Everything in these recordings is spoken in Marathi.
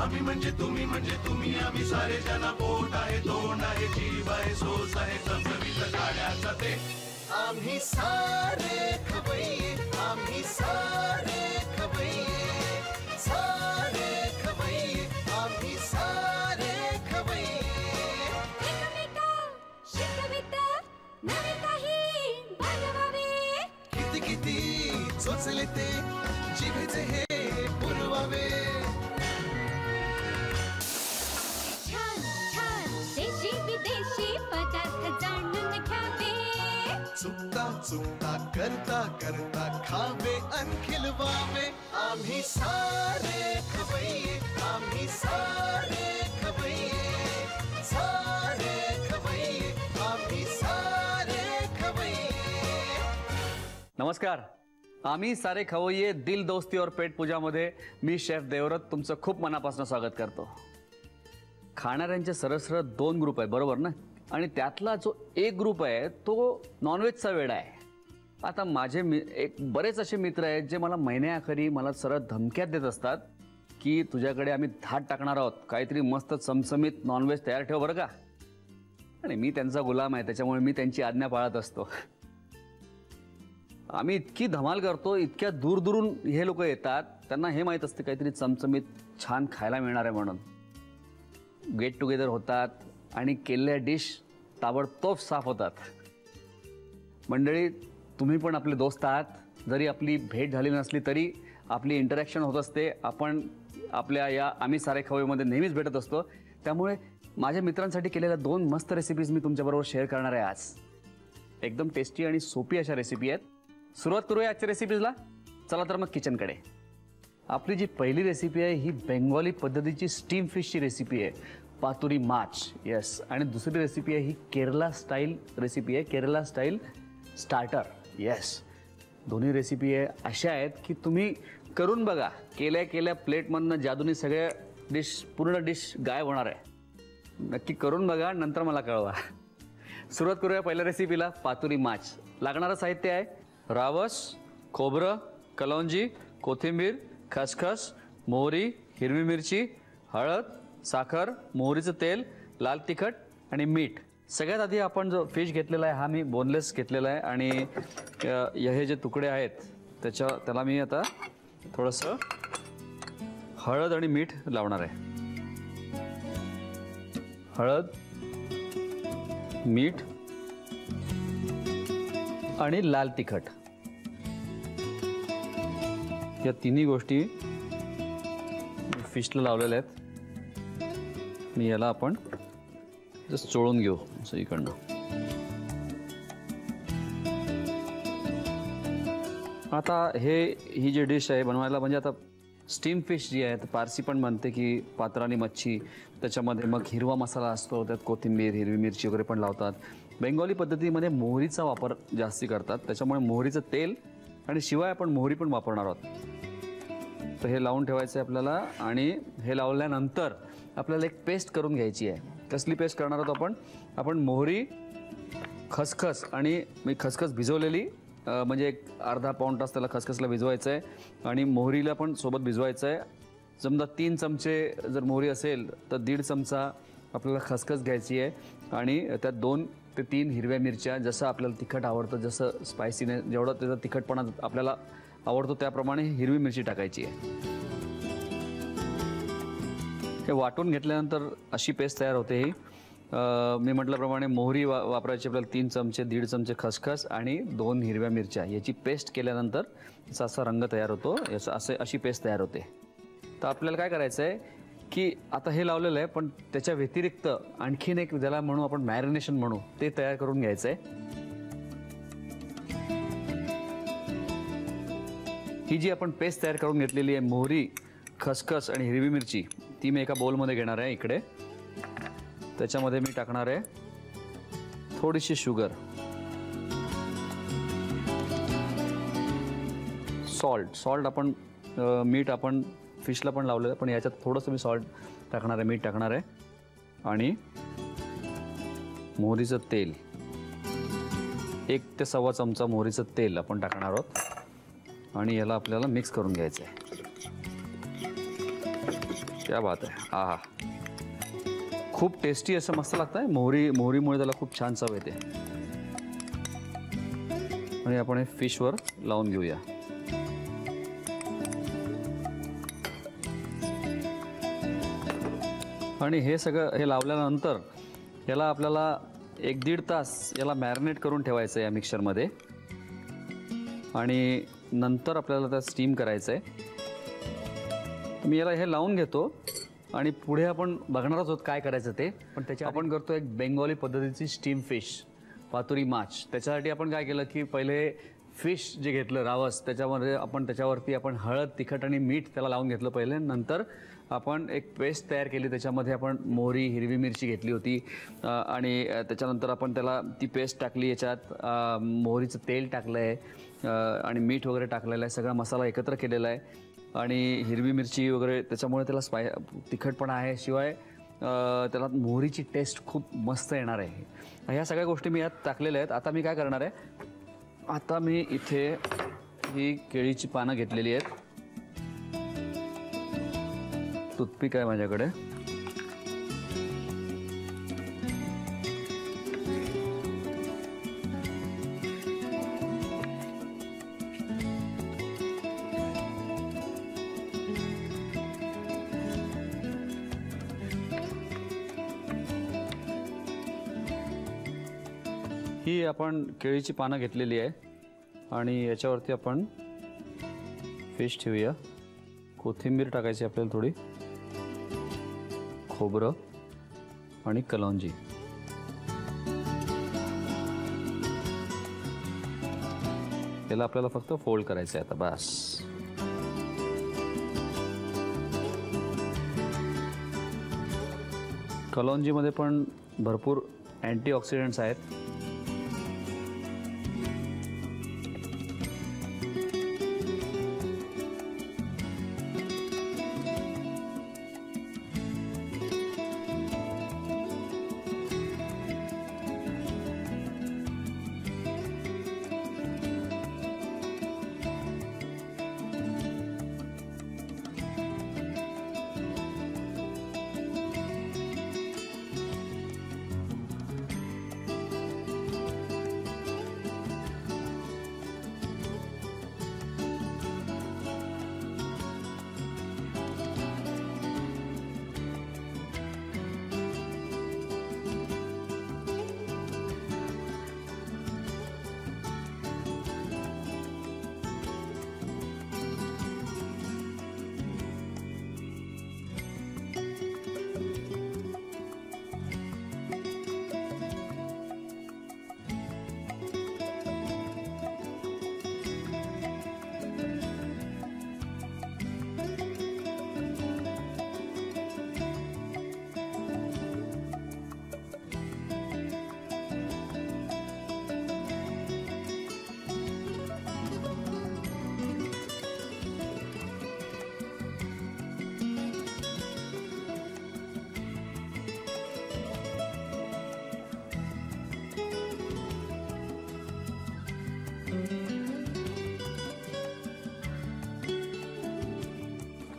आम्ही म्हणजे तुम्ही आम्ही सारे जना पोट आहे तोंड आहे जीव आहे सोस आहे चमचमीत गाण्याचा ते आम्ही सारे खवय्ये आम्ही सारे खवय्ये सारे खवय्ये आम्ही सारे खवय्ये एकमेका शिकवित नवे काही बनवावे किती किती चोचले ते जिभेचे हे पुरवावे छान छान देशी विदेशी पदार्थ जाणून घ्यावे चुकता चुकता करता करता खावे अन खिलवावे आम्ही सारे खवय्ये आम्ही सारे खवय्ये सारे खवय्ये आम्ही सारे खवय्ये। नमस्कार, आम्ही सारे खवय्ये दिल दोस्ती और पेट पूजा मध्ये मी शेफ देवरत तुमचं खूप मनापासून स्वागत करतो। खाणाऱ्यांचे सरसर दोन ग्रुप आहे बरोबर ना, आणि त्यातला जो एक ग्रुप आहे तो नॉनव्हेजचा वेडा आहे। आता माझे एक बरेच असे मित्र आहेत जे मला महिन्याअखेरी मला सरळ धमक्यात देत असतात की तुझ्याकडे आम्ही धाड टाकणार आहोत, काहीतरी मस्त चमचमीत नॉनव्हेज तयार ठेव बरं का। आणि मी त्यांचा गुलाम आहे, त्याच्यामुळे मी त्यांची आज्ञा पाळत असतो। आम्ही इतकी धमाल करतो, इतक्या दूर दूरून हे लोक येतात, त्यांना हे माहीत असते काहीतरी चमचमीत छान खायला मिळणार आहे म्हणून। गेट टुगेदर होतात आणि केलेल्या डिश ताबडतोब साफ होतात। मंडळी, तुम्ही पण आपले दोस्त आहात, जरी आपली भेट झाली नसली तरी आपली इंटरॅक्शन होत असते। आपण आपल्या या आम्ही सारे खवय्येमध्ये नेहमीच भेटत असतो, त्यामुळे माझ्या मित्रांसाठी केलेल्या दोन मस्त रेसिपीज मी तुमच्याबरोबर शेअर करणार आहे आज। एकदम टेस्टी आणि सोपी अशा रेसिपी आहेत। सुरुवात करूया आजच्या रेसिपीजला। चला तर मग किचनकडे। आपली जी पहिली रेसिपी आहे ही बेंगॉली पद्धतीची स्टीम फिशची रेसिपी आहे, पातुरी माछ। येस, आणि दुसरी रेसिपी आहे ही केरला स्टाईल रेसिपी आहे, केरला स्टाईल स्टार्टर। येस, दोन्ही रेसिपी आहे अशा आहेत की तुम्ही करून बघा, केल्या केल्या प्लेटमधनं जादूनी सगळ्या डिश पूर्ण डिश गायब होणार आहे। नक्की करून बघा, नंतर मला कळवा। सुरुवात करूया पहिल्या रेसिपीला, पातुरी माछ। लागणारं साहित्य आहे रावस, खोबरं, कलौंजी, कोथिंबीर, खसखस, मोहरी, हिरवी मिरची, हळद, साखर, मोहरीचं तेल, लाल तिखट आणि मीठ। सगळ्यात आधी आपण जो फिश घेतलेला आहे हा मी बोनलेस घेतलेला आहे, आणि हे जे तुकडे आहेत त्याला मी आता थोडंसं हळद आणि मीठ लावणार आहे। हळद, मीठ आणि लाल तिखट, या तिन्ही गोष्टी फिशला लावलेल्या आहेत। मी याला आपण जस्ट चोळून घेऊ असं इकडनं। आता ही जी डिश आहे बनवायला, म्हणजे आता स्टीम फिश जी आहे, पारसी पण म्हणते की पात्रानी मच्छी, त्याच्यामध्ये मग हिरवा मसाला असतो, त्यात कोथिंबीर, हिरवी मिरची वगैरे पण लावतात। बेंगॉली पद्धतीमध्ये मोहरीचा वापर जास्ती करतात, त्याच्यामुळे मोहरीचं तेल आणि शिवाय आपण मोहरी पण वापरणार आहोत। तर हे लावून ठेवायचं आहे आपल्याला, आणि हे लावल्यानंतर आपल्याला एक पेस्ट करून घ्यायची आहे। कसली पेस्ट करणार आहोत आपण मोहरी, खसखस, आणि मी खसखस भिजवलेली, म्हणजे एक अर्धा पाऊण तास त्याला खसखसला भिजवायचं आहे, आणि मोहरीला पण सोबत भिजवायचं आहे। समजा 3 चमचे जर मोहरी असेल तर 1.5 चमचा आपल्याला खसखस घ्यायची आहे, आणि त्यात 2 ते 3 हिरव्या मिरच्या, जसं आपल्याला तिखट आवडतं, जसं स्पायसीने जेवढा त्याचा तिखटपणा आपल्याला आवडतो त्याप्रमाणे हिरवी मिरची टाकायची आहे। हे वाटून घेतल्यानंतर अशी पेस्ट तयार होते। ही मी म्हटल्याप्रमाणे मोहरी वापरायची आपल्याला 3 चमचे, 1.5 चमचे खसखस आणि 2 हिरव्या मिरच्या, याची पेस्ट केल्यानंतर याचा असा रंग तयार होतो, अशी पेस्ट तयार होते। तर आपल्याला काय करायचं आहे की आता हे लावलेलं आहे, पण त्याच्या व्यतिरिक्त आणखीन एक ज्याला म्हणू आपण मॅरिनेशन म्हणू, ते तयार करून घ्यायचं आहे। ही जी आपण पेस्ट तयार करून घेतलेली आहे, मोहरी, खसखस आणि हिरवी मिरची, ती मी एका बाउलमध्ये घेणार आहे इकडे। त्याच्यामध्ये मी टाकणार आहे थोडीशी शुगर, सॉल्ट आपण मीठ आपण फिशला पण लावलेलं, पण याच्यात थोडंसं मी सॉल्ट टाकणार आहे, मीठ टाकणार आहे, आणि मोहरीचं तेल 1 ते सव्वा चमचा मोहरीचं तेल आपण टाकणार आहोत, आणि याला आपल्याला मिक्स करून घ्यायचं आहे। क्या बात आहे. आहा, खूप टेस्टी असं मस्त लागतं आहे. मोहरीमुळे त्याला खूप छान चव येते. आणि आपण हे फिशवर लावून घेऊया. आणि हे सगळं हे लावल्यानंतर याला आपल्याला 1-1.5 तास याला मॅरिनेट करून ठेवायचं आहे या मिक्सरमध्ये. आणि नंतर आपल्याला त्या स्टीम करायचं आहे. मी याला हे लावून घेतो आणि पुढे आपण बघणारच आहोत काय करायचं ते. पण त्याच्या आपण करतो एक बेंगॉली पद्धतीची स्टीम फिश, पातुरी माछ. त्याच्यासाठी आपण काय केलं की पहिले फिश जे घेतलं रावस, त्याच्यामध्ये आपण त्याच्यावरती आपण हळद, तिखट आणि मीठ त्याला लावून घेतलं पहिले. नंतर आपण एक पेस्ट तयार केली. त्याच्यामध्ये आपण मोहरी, हिरवी मिरची घेतली होती आणि त्याच्यानंतर आपण त्याला ती पेस्ट टाकली. याच्यात मोहरीचं तेल टाकलं आहे आणि मीठ वगैरे टाकलेलं आहे. सगळा मसाला एकत्र केलेला आहे आणि हिरवी मिरची वगैरे, त्याच्यामुळे त्याला तिखटपणा आहे. शिवाय त्याला मोहरीची टेस्ट खूप मस्त येणार आहे. ह्या सगळ्या गोष्टी मी यात टाकलेल्या आहेत. आता मी काय करणार आहे, आता मी इथे ही केळीची पानं घेतलेली आहेत. टूथपिक आहे माझ्याकडे. ही आपण केळीची पानं घेतलेली आहे आणि याच्यावरती आपण फिश ठेवूया. कोथिंबीर टाकायची आपल्याला थोडी, खोबरं आणि कलौंजी. याला आपल्याला फक्त फोल्ड करायचं आहे आता बस. कलौंजीमध्ये पण भरपूर अँटीऑक्सिडंट्स आहेत.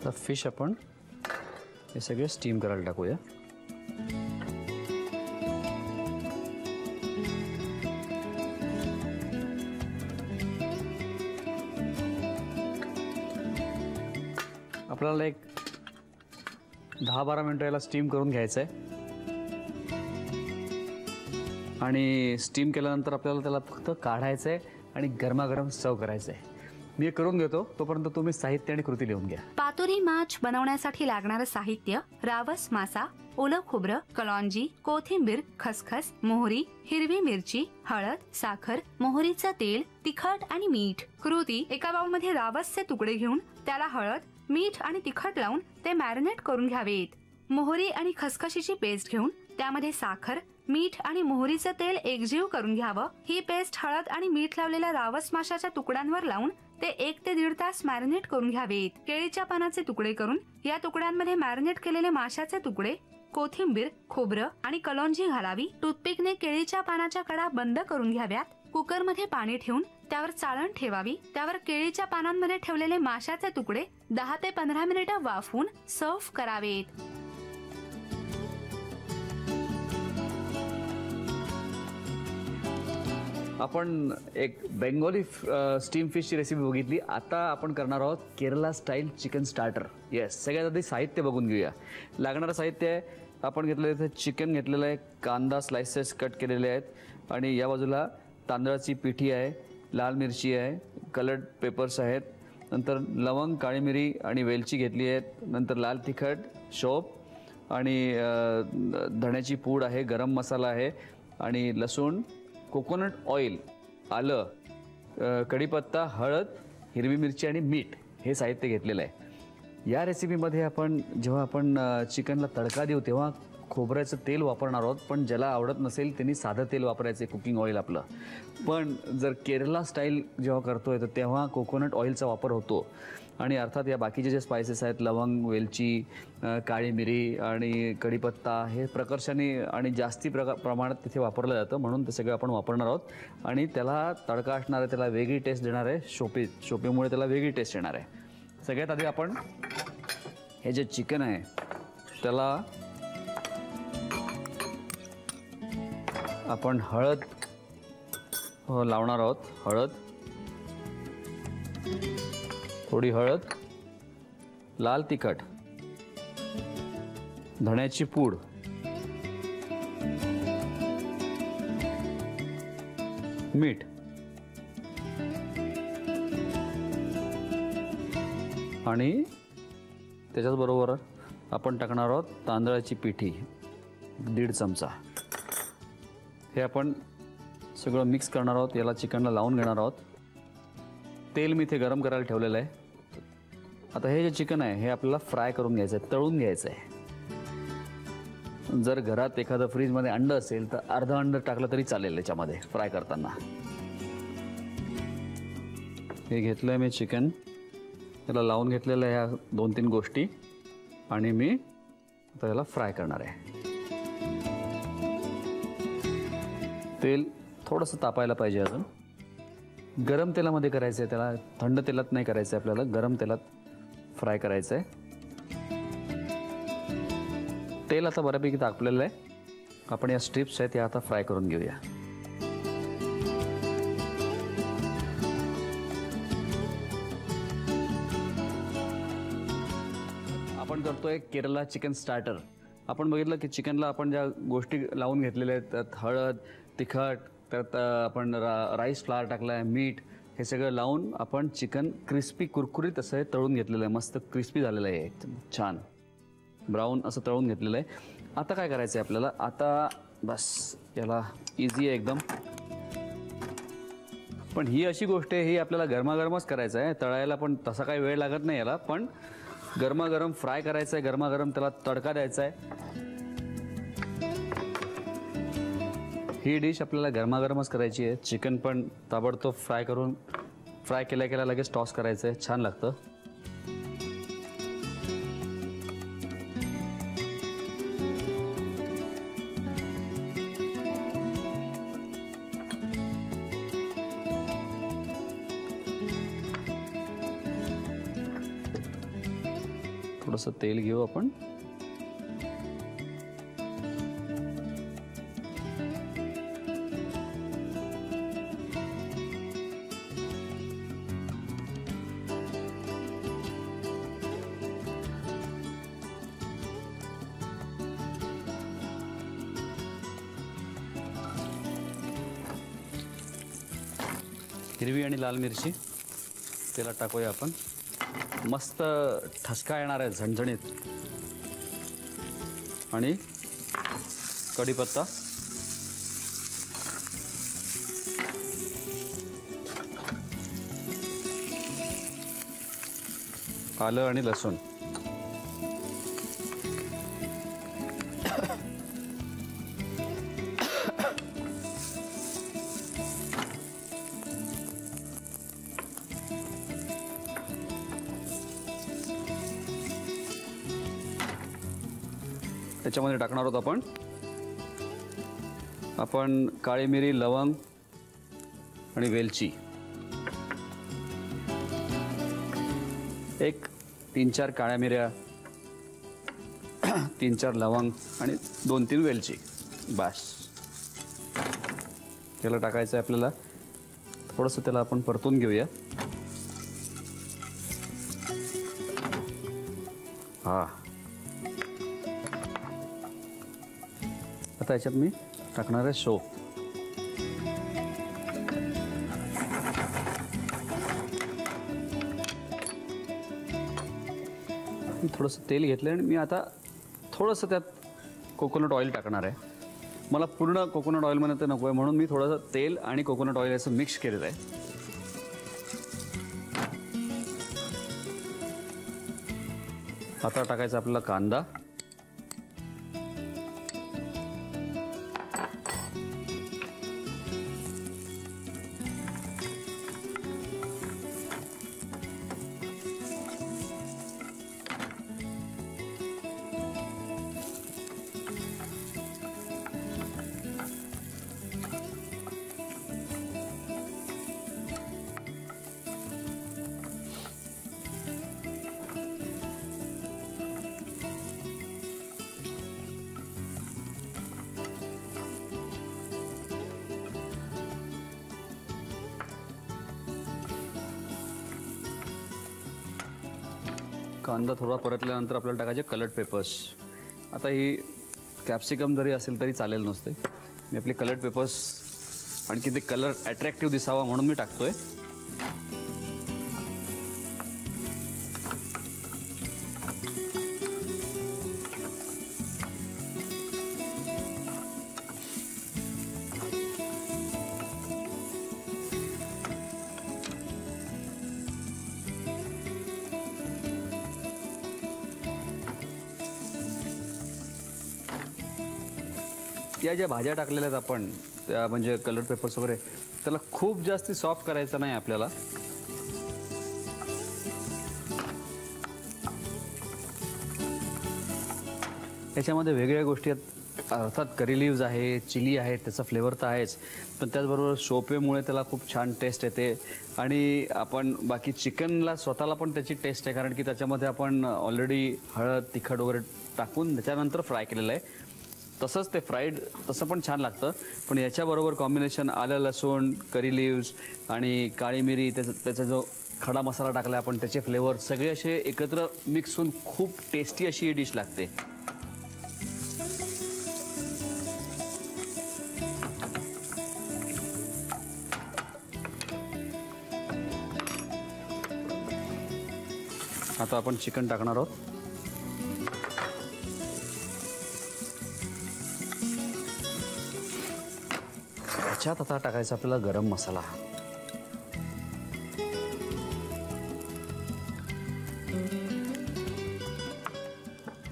तर फिश आपण हे सगळे स्टीम करायला टाकूया. आपल्याला एक 10-12 मिनिटं याला स्टीम करून घ्यायचं आहे. आणि स्टीम केल्यानंतर आपल्याला त्याला फक्त काढायचं आहे आणि गरमागरम सर्व करायचं आहे. मी करून घेतो, तोपर्यंत तुम्ही साहित्य आणि कृती लिहून घ्या. पातुरी माछ बनवण्यासाठी लागणारं साहित्य: रावस मासा, ओलं खोबरं, कलौंजी, कोथिंबीर, खसखस, मोहरी, हिरवी मिरची, हळद, साखर, मोहरीचं तेल, तिखट आणि मीठ. कृती: एका बाउलमध्ये रावसचे तुकडे घेऊन त्याला हळद, मीठ आणि तिखट लावून ते मॅरिनेट करून घ्यावेत. मोहरी आणि खसखशीची पेस्ट घेऊन त्यामध्ये साखर, मीठ आणि मोहरीचं तेल एकजीव करून घ्यावं. ही पेस्ट हळद आणि मीठ लावलेल्या रावस माशाच्या तुकड्यांवर लावून ते 1 ते 1.5 तास मॅरिनेट करून घ्यावेत. केळीच्या पानाचे तुकडे करून या तुकड्यांमध्ये मॅरिनेट केलेले माशाचे तुकडे, कोथिंबीर, खोबरं आणि कलौंजी घालावी. टूथपिकने केळीच्या पानाच्या कडा बंद करून घ्याव्यात. कुकरमध्ये पाणी ठेवून त्यावर चाळण ठेवावी. त्यावर केळीच्या पानांमध्ये ठेवलेले माशाचे तुकडे 10 ते 15 मिनिटं वाफवून सर्व्ह करावेत. आपण एक बेंगोली स्टीम फिशची रेसिपी बघितली. आता आपण करणार आहोत Kerala style chicken starter. Yes, सगळ्यात आधी साहित्य बघून घेऊया. लागणारं साहित्य आहे, आपण घेतलेलं इथे चिकन घेतलेलं आहे, कांदा स्लाइसेस कट केलेले आहेत आणि या बाजूला तांदळाची पिठी आहे, लाल मिरची आहे, कलर्ड पेपर्स आहेत, नंतर लवंग, काळी मिरी आणि वेलची घेतली आहेत, नंतर लाल तिखट, शोप आणि धण्याची पूड आहे, गरम मसाला आहे आणि लसूण, कोकोनट ऑइल, आलं, कढीपत्ता, हळद, हिरवी मिरची आणि मीठ हे साहित्य घेतलेलं आहे. या रेसिपीमध्ये आपण जेव्हा आपण चिकनला तडका देऊ तेव्हा खोबऱ्याचं तेल वापरणार आहोत, पण ज्याला आवडत नसेल त्यांनी साधं तेल वापरायचं, कुकिंग ऑइल आपलं. पण जर केरला स्टाईल जेव्हा करतोय तर तेव्हा कोकोनट ऑइलचा वापर होतो. आणि अर्थात या बाकीचे जे स्पायसेस आहेत, लवंग, वेलची, काळी मिरी आणि कढीपत्ता, हे प्रकर्षाने आणि जास्ती प्रमाणात तिथे वापरलं जातं, म्हणून ते सगळं आपण वापरणार आहोत. आणि त्याला तडका असणार आहे, त्याला वेगळी टेस्ट देणार आहे, शोपेमुळे त्याला वेगळी टेस्ट येणार आहे. सगळ्यात आधी आपण हे जे चिकन आहे त्याला आपण हळद लावणार आहोत. हळद, थोडी हळद, लाल तिखट, धण्याची पूड, मीठ आणि त्याच्याचबरोबर आपण टाकणार आहोत तांदळाची पिठी 1.5 चमचा. हे आपण सगळं मिक्स करणार आहोत. याला चिकनला लावून घेणार आहोत. तेल मी इथे गरम करायला ठेवलेलं आहे. आता हे जे चिकन आहे हे आपल्याला फ्राय करून घ्यायचं आहे, तळून घ्यायचं आहे. जर घरात एखादं फ्रीजमध्ये अंड असेल तर अर्धा अंड टाकलं तरी चालेल याच्यामध्ये फ्राय करताना. हे घेतलं आहे मी चिकन, त्याला लावून घेतलेलं आहे ह्या 2-3 गोष्टी आणि मी आता याला फ्राय करणार आहे. तेल थोडंसं तापायला पाहिजे अजून. गरम तेलामध्ये करायचं आहे त्याला, थंड तेलात नाही करायचं आहे आपल्याला, गरम तेलात फ्राय करायचं आहे. तेल आता बऱ्यापैकी तापलेलं आहे. आपण या स्ट्रिप्स आहेत या आता फ्राय करून घेऊया. आपण करतोय केरला चिकन स्टार्टर. आपण बघितलं की चिकनला आपण ज्या गोष्टी लावून घेतलेल्या आहेत, त्यात हळद, तिखट, त्यात आपण राईस फ्लावर टाकला आहे, मीठ, हे सगळं लावून आपण चिकन क्रिस्पी कुरकुरीत असं हे तळून घेतलेलं आहे. मस्त क्रिस्पी झालेलं आहे, छान ब्राऊन असं तळून घेतलेलं आहे. आता काय करायचं आहे आपल्याला, आता बस याला इझी आहे एकदम. पण ही अशी गोष्ट आहे, ही आपल्याला गरमागरमच करायचं आहे. तळायला पण तसा काही वेळ लागत नाही याला, पण गरमागरम फ्राय करायचं आहे, गरमागरम त्याला तडका द्यायचा आहे. ही डिश आपल्याला गरमागरमच करायची आहे. चिकन पण ताबडतोब फ्राय केल्या लगेच टॉस करायचं आहे, छान लागतं. थोडंसं तेल घेऊ आपण. हिरवी आणि लाल मिरची त्याला टाकूया आपण. मस्त ठसका येणार आहे, झणझणीत. आणि कढीपत्ता, आलं आणि लसूण, त्याच्यामध्ये टाकणार आहोत आपण काळी मिरी, लवंग आणि वेलची एक 3-4 काळ्या मिऱ्या, 3-4 लवंग आणि 2-3 वेलची. बस त्याला टाकायचं आहे आपल्याला. थोडंसं त्याला आपण परतून घेऊया. हा, आता याच्यात मी टाकणार आहे शो. थोडंसं तेल घेतलं आणि मी आता थोडंसं त्यात कोकोनट ऑइल टाकणार आहे. मला पूर्ण कोकोनट ऑइलमध्ये ते नको आहे म्हणून मी थोडंसं तेल आणि कोकोनट ऑइल असं मिक्स केलेलं आहे. आता टाकायचा आपल्याला कांदा. कांदा थोडा परतल्यानंतर आपल्याला टाकायचे कलर्ड पेपर्स. आता ही कॅप्सिकम जरी असेल तरी चालेल नसते. मी आपले कलर्ड पेपर्स आणखी ते कलर अट्रॅक्टिव्ह दिसावा म्हणून मी टाकतोय. या ज्या भाज्या टाकलेल्या आहेत आपण त्या म्हणजे कलर पेपर्स वगैरे त्याला खूप जास्त सॉफ्ट करायचं नाही आपल्याला. याच्यामध्ये वेगवेगळ्या गोष्टी आहेत. अर्थात करी लिव्ज आहे, चिली आहे, त्याचा फ्लेवर तर आहेच, पण त्याचबरोबर शोपेमुळे त्याला खूप छान टेस्ट येते. आणि आपण बाकी चिकनला स्वतःला पण त्याची टेस्ट आहे कारण की त्याच्यामध्ये आपण ऑलरेडी हळद तिखट वगैरे टाकून त्याच्यानंतर फ्राय केलेलं आहे. तसंच ते फ्राईड तसं पण छान लागतं. पण याच्याबरोबर कॉम्बिनेशन आलं लसूण, करी लिव्ज आणि काळी मिरी, त्याचा जो खडा मसाला टाकला आपण त्याचे फ्लेवर सगळे असे एकत्र मिक्स होऊन खूप टेस्टी अशी ही डिश लागते. आता आपण चिकन टाकणार आहोत. त्याच्यात आता टाकायचा आपल्याला गरम मसाला.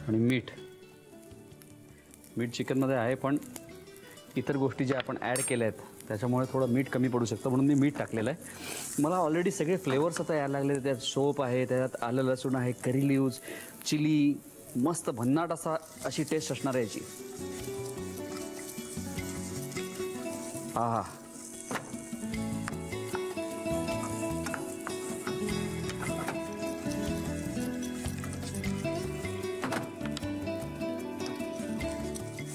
आणि मीठ. मीठ चिकनमध्ये आहे पण इतर गोष्टी ज्या आपण ॲड केल्या आहेत त्याच्यामुळे थोडं मीठ कमी पडू शकतं म्हणून मी मीठ टाकलेलं आहे. मला ऑलरेडी सगळे फ्लेवर्स आता यायला लागले. त्यात सोप आहे, त्याच्यात आलं लसूण आहे, करी लिव्ज, चिली, मस्त भन्नाट अशी टेस्ट असणार आहे याची. आहा,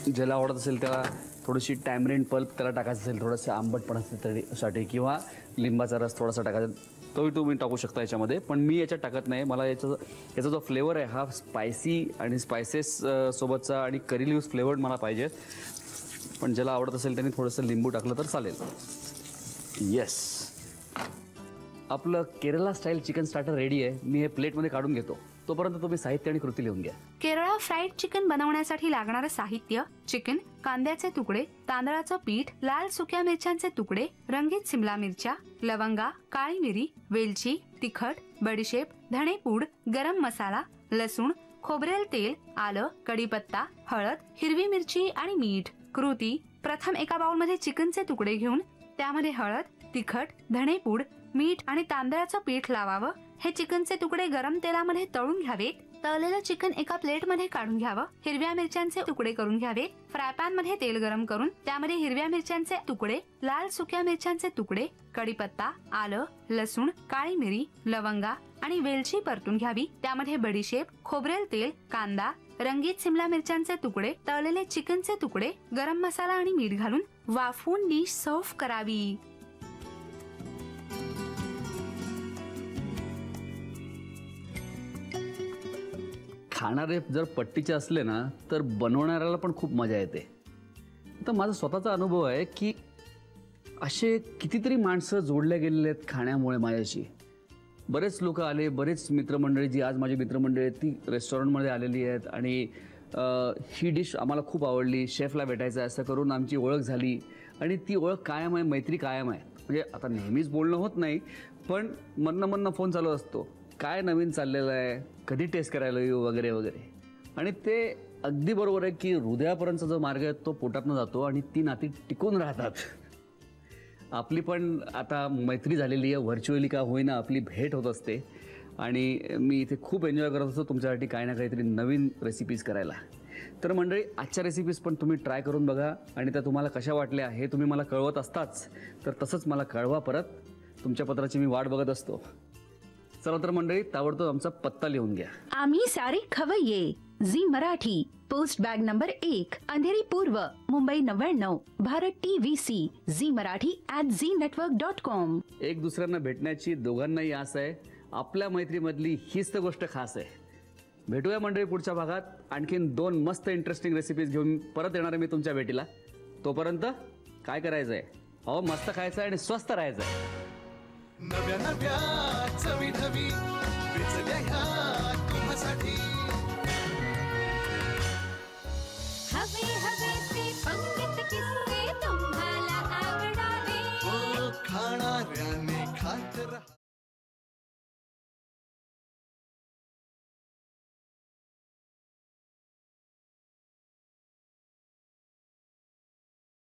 ज्याला आवडत असेल त्याला थोडीशी टॅमरिन पल्प त्याला टाकायचं असेल, थोडंसं आंबटपणासाठी किंवा लिंबाचा रस थोडासा टाकायचा, तोही तुम्ही टाकू शकता याच्यामध्ये. पण मी याच्यात टाकत नाही. मला याचा जो फ्लेवर आहे हा स्पायसी आणि स्पायसेस सोबतचा आणि करी लिव्स फ्लेवर्ड मला पाहिजे. पण ज्याला आवडत असेल त्यांनी थोडंसं लिंबू टाकलं तर चालेल. येस, आपलं Kerala style chicken starter ready आहे. मी हे प्लेटमध्ये काढून घेतो. तोपर्यंत तुम्ही साहित्य आणि कृती लिहून घ्या. केरळा फ्राईड चिकन बनवण्यासाठी लागणारं साहित्य: चिकन, कांद्याचे तुकडे, तांदळाचं पीठ, लाल सुक्या मिरच्यांचे तुकडे, रंगीत सिमला मिरच्या, लवंगा, काळी मिरी, वेलची, तिखट, बडीशेप, धणेपूड, गरम मसाला, लसूण, खोबरेल तेल, आलं, कढीपत्ता, हळद, हिरवी मिरची आणि मीठ. कृती: प्रथम एका बाउलमध्ये चिकनचे तुकडे घेऊन त्यामध्ये हळद, तिखट, धणेपूड, मीठ आणि तांदळाचं पीठ लावावं. हे चिकनचे तुकडे गरम तेलामध्ये तळून घ्यावेत. तळलेलं चिकन एका प्लेटमध्ये काढून घ्यावं. हिरव्या मिरच्यांचे तुकडे करून घ्यावेत. फ्राय पॅन मध्ये तेल गरम करून त्यामध्ये हिरव्या मिरच्यांचे तुकडे, लाल सुक्या मिरच्यांचे तुकडे, कढीपत्ता, आलं, लसूण, काळी मिरी, लवंगा आणि वेलची परतून घ्यावी. त्यामध्ये बडीशेप, खोबरेल तेल, कांदा, रंगीत सिमला मिरच्यांचे तुकडे, तळलेले चिकनचे तुकडे, गरम मसाला आणि मीठ घालून वाफवून डिश सर्व्ह करावी. खाणारे जर पट्टीचे असले ना तर बनवणाऱ्याला पण खूप मजा येते. तर माझा स्वतःचा अनुभव आहे की असे कितीतरी माणसं जोडल्या गेलेले आहेत खाण्यामुळे माझ्याशी. बरेच लोक आले, बरेच मित्रमंडळी जी आज माझी मित्रमंडळी आहेत ती रेस्टॉरंटमध्ये आलेली आहेत आणि ही डिश आम्हाला खूप आवडली, शेफला भेटायचं आहे असं करून आमची ओळख झाली आणि ती ओळख कायम आहे, मैत्री कायम आहे. म्हणजे आता नेहमीच बोलणं होत नाही पण मधनं फोन चालू असतो, काय नवीन चाललेलं आहे, कधी टेस्ट करायला येऊ वगैरे वगैरे. आणि ते अगदी बरोबर आहे की हृदयापर्यंतचा जो मार्ग आहे तो पोटातनं जातो आणि ती नाती टिकून राहतात. आपली पण आता मैत्री झालेली आहे, व्हर्च्युअली का होईना आपली भेट होत असते आणि मी इथे खूप एन्जॉय करत असतो तुमच्यासाठी काही ना काहीतरी नवीन रेसिपीज करायला. तर मंडळी, आजच्या रेसिपीज पण तुम्ही ट्राय करून बघा आणि त्या तुम्हाला कशा वाटल्या हे तुम्ही मला कळवत असताच, तर तसंच मला कळवा परत. तुमच्या पत्राची मी वाट बघत असतो. चला तर मंडळी, ताबडतोब आमचा पत्ता लिहून घ्या. आम्ही सारे खवय्ये, Zee Marathi, post bag number 1, Andheri पूर्व, मुंबई 99, भारत TVC, झी मराठी @znetwork.com. एक दुसऱ्यांना भेटण्याची दोघांनाही आस आहे. आपल्या मैत्रीमधली हीच तर गोष्ट खास आहे. भेटूया मंडळी पुढच्या भागात. आणखीन 2 मस्त इंटरेस्टिंग रेसिपीज घेऊन परत येणार आहे मी तुमच्या भेटीला. तोपर्यंत काय करायचंय? अहो मस्त खायचं आणि स्वस्त राहायचंय. नव्या नव्या चवी ढवी वेचल्या ह्या तुम्हासाठी. हवे